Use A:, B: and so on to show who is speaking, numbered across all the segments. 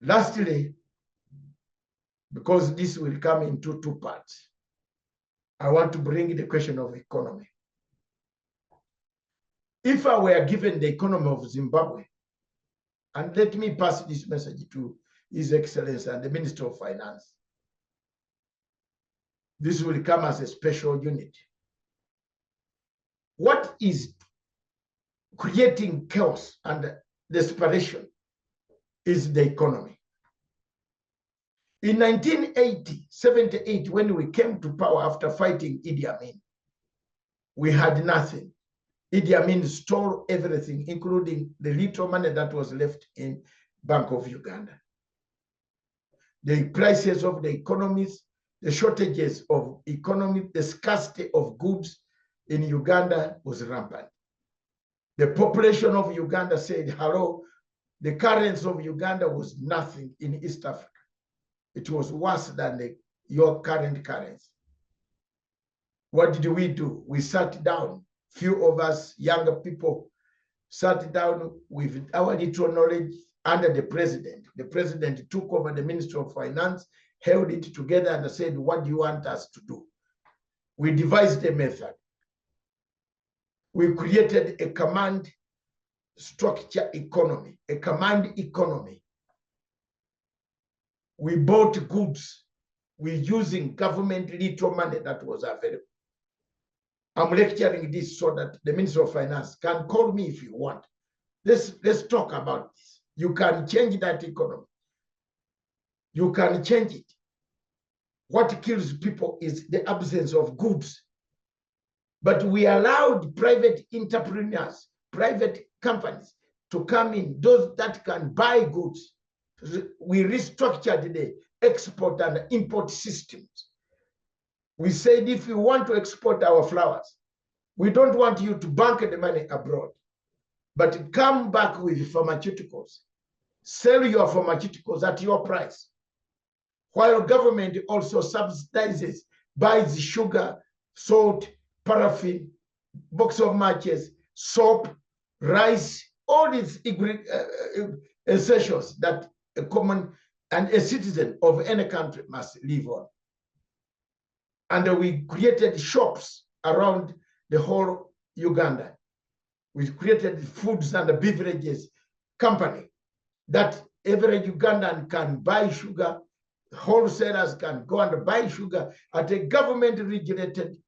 A: Lastly, because this will come into two parts, I want to bring the question of economy. If I were given the economy of Zimbabwe, and let me pass this message to His Excellency and the Minister of Finance, this will come as a special unit. What is creating chaos and desperation is the economy. In 1978, when we came to power after fighting Idi Amin, we had nothing. Idi Amin stole everything, including the little money that was left in Bank of Uganda. The prices of the economies, the shortages of economy, the scarcity of goods in Uganda was rampant. The population of Uganda said, hello, the currency of Uganda was nothing in East Africa. It was worse than your current currency. What did we do? We sat down, few of us younger people sat down with our little knowledge under the president. The president took over the Ministry of Finance, held it together and said, what do you want us to do? We devised a method. We created a command structure economy, a command economy. We bought goods. We're using government little money that was available. I'm lecturing this so that the Minister of Finance can call me if you want. Let's talk about this. You can change that economy. You can change it. What kills people is the absence of goods. But we allowed private entrepreneurs, private companies to come in, those that can buy goods. We restructured the export and import systems. We said, if you want to export our flowers, we don't want you to bank the money abroad, but come back with pharmaceuticals. Sell your pharmaceuticals at your price. While government also subsidizes, buys sugar, salt, paraffin, box of matches, soap, rice, all these essentials that a common and a citizen of any country must live on. And we created shops around the whole Uganda. We created foods and beverages company that every Ugandan can buy sugar, wholesalers can go and buy sugar at a government-regulated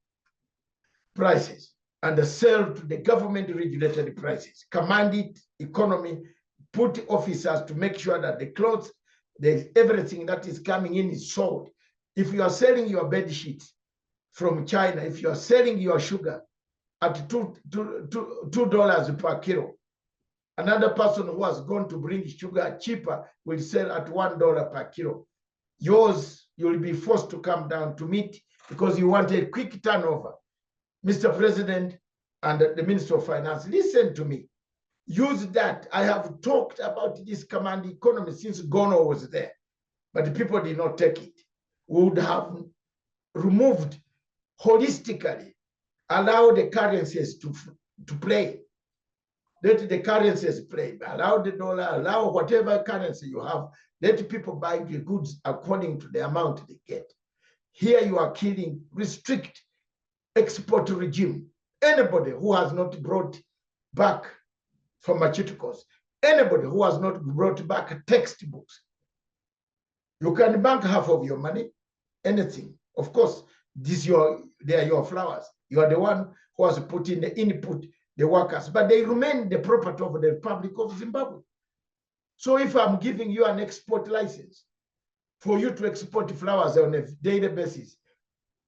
A: prices and sell to the government-regulated prices. Commanded economy, put officers to make sure that the clothes, everything that is coming in is sold. If you are selling your bed sheets from China, if you are selling your sugar at $2 per kilo, another person who has gone to bring sugar cheaper will sell at $1 per kilo. Yours, you'll be forced to come down to meet because you want a quick turnover. Mr. President and the Minister of Finance, listen to me. Use that. I have talked about this command economy since Gono was there, but people did not take it. We would have removed holistically, allow the currencies to play. Let the currencies play. Allow the dollar, allow whatever currency you have. Let people buy the goods according to the amount they get. Here you are killing, restrict export regime. Anybody who has not brought back pharmaceuticals, anybody who has not brought back textbooks, you can bank half of your money, anything. Of course, they are your flowers. You are the one who has put in the input, the workers, but they remain the property of the Republic of Zimbabwe. So if I'm giving you an export license for you to export flowers on a daily basis,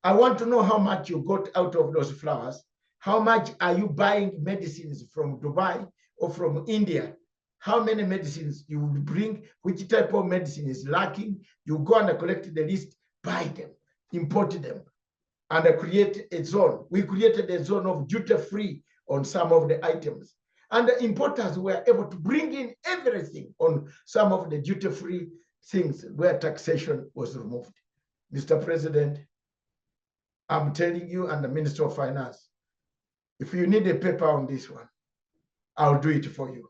A: I want to know how much you got out of those flowers. How much are you buying medicines from Dubai or from India? How many medicines you will bring? Which type of medicine is lacking? You go and collect the list, buy them, import them, and create a zone. We created a zone of duty-free on some of the items. And the importers were able to bring in everything on some of the duty-free things where taxation was removed. Mr. President, I'm telling you and the Minister of Finance, if you need a paper on this one, I'll do it for you.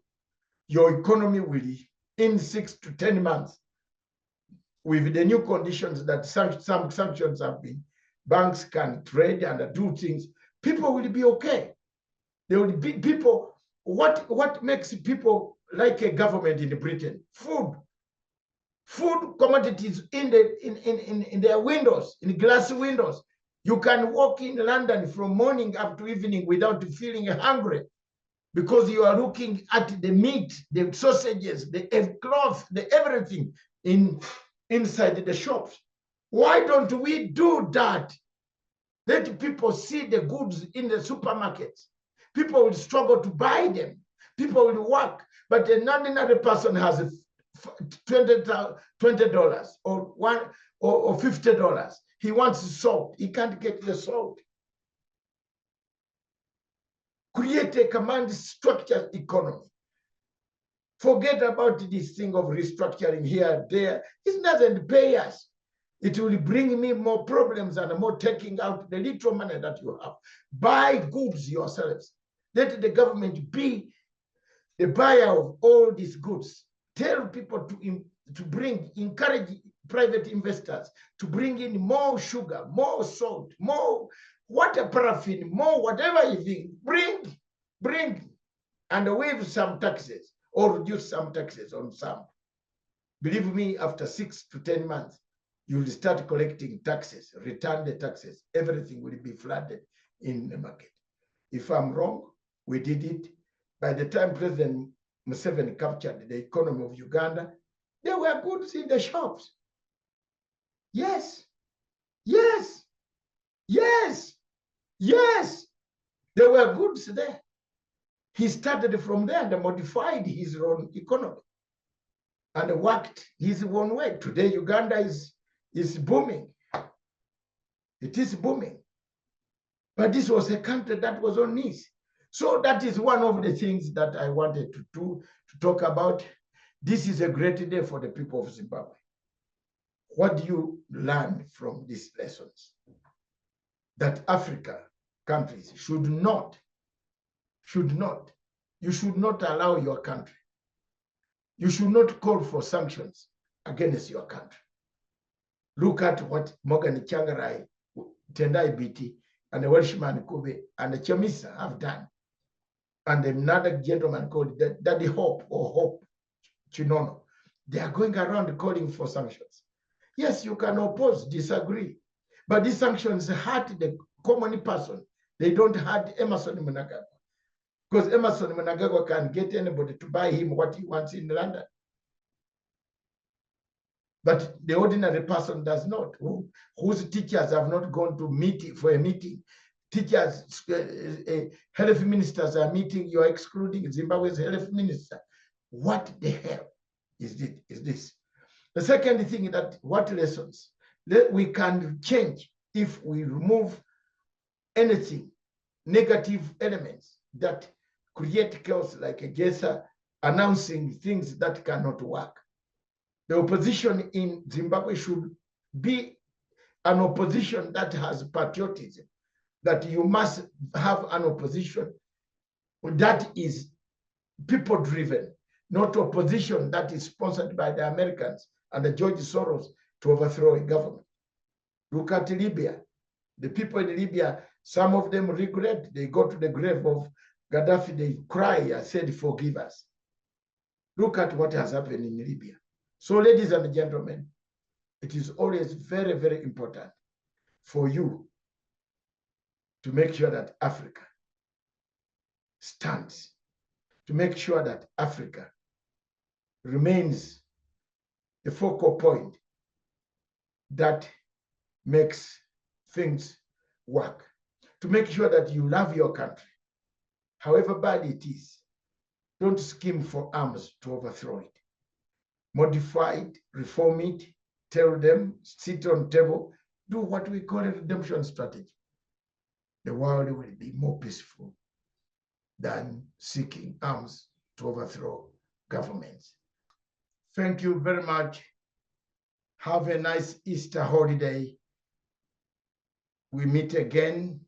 A: Your economy will, in 6 to 10 months, with the new conditions that some sanctions have been, banks can trade and do things, people will be okay. There will be people. What makes people like a government in Britain? Food commodities in their windows, in glass windows. You can walk in London from morning up to evening without feeling hungry, because you are looking at the meat, the sausages, the cloth, the everything inside the shops. Why don't we do that? Let people see the goods in the supermarkets. People will struggle to buy them. People will work, but another person has $20 or $50. He wants salt. He can't get the salt. Create a command structure economy. Forget about this thing of restructuring here, there. It doesn't pay us. It will bring me more problems and more taking out the little money that you have. Buy goods yourselves. Let the government be the buyer of all these goods. Tell people to encourage private investors to bring in more sugar, more salt, more water, paraffin, more whatever you think. Bring, and waive some taxes or reduce some taxes on some. Believe me, after 6 to 10 months, you will start collecting taxes, return the taxes. Everything will be flooded in the market. If I'm wrong, we did it. By the time President Museveni captured the economy of Uganda, there were goods in the shops. Yes. There were goods there. He started from there and modified his own economy and worked his own way. Today, Uganda is booming. It is booming. But this was a country that was on knees. So that is one of the things that I wanted to talk about. This is a great day for the people of Zimbabwe. What do you learn from these lessons? That Africa countries should not, you should not allow your country. You should not call for sanctions against your country. Look at what Morgan Changarai, Tendai Biti, and the Welshman Kube and the Chamisa have done. And another gentleman called Daddy Hope or Hope Chinono. They are going around calling for sanctions. Yes, you can oppose, disagree, but these sanctions hurt the common person. They don't hurt Emerson Mnangagwa, because Emerson Mnangagwa can get anybody to buy him what he wants in London. But the ordinary person does not, whose teachers have not gone to meeting for a meeting. Teachers, health ministers are meeting, you are excluding Zimbabwe's health minister. What the hell is this? The second thing, that what lessons that we can change if we remove anything, negative elements that create chaos, like a GESA announcing things that cannot work. The opposition in Zimbabwe should be an opposition that has patriotism, that you must have an opposition that is people-driven, not opposition that is sponsored by the Americans and the George Soros to overthrow a government. Look at Libya. The people in Libya, some of them regret. They go to the grave of Gaddafi, they cry and said, forgive us. Look at what has happened in Libya. So, ladies and gentlemen, it is always very, very important for you to make sure that Africa stands, to make sure that Africa remains the focal point that makes things work, to make sure that you love your country, however bad it is. Don't scheme for arms to overthrow it. Modify it, reform it, tell them, sit on table, do what we call a redemption strategy. The world will be more peaceful than seeking arms to overthrow governments. Thank you very much. Have a nice Easter holiday. We meet again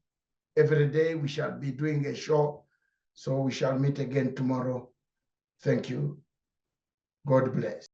A: every day. We shall be doing a show, so we shall meet again tomorrow. Thank you. God bless.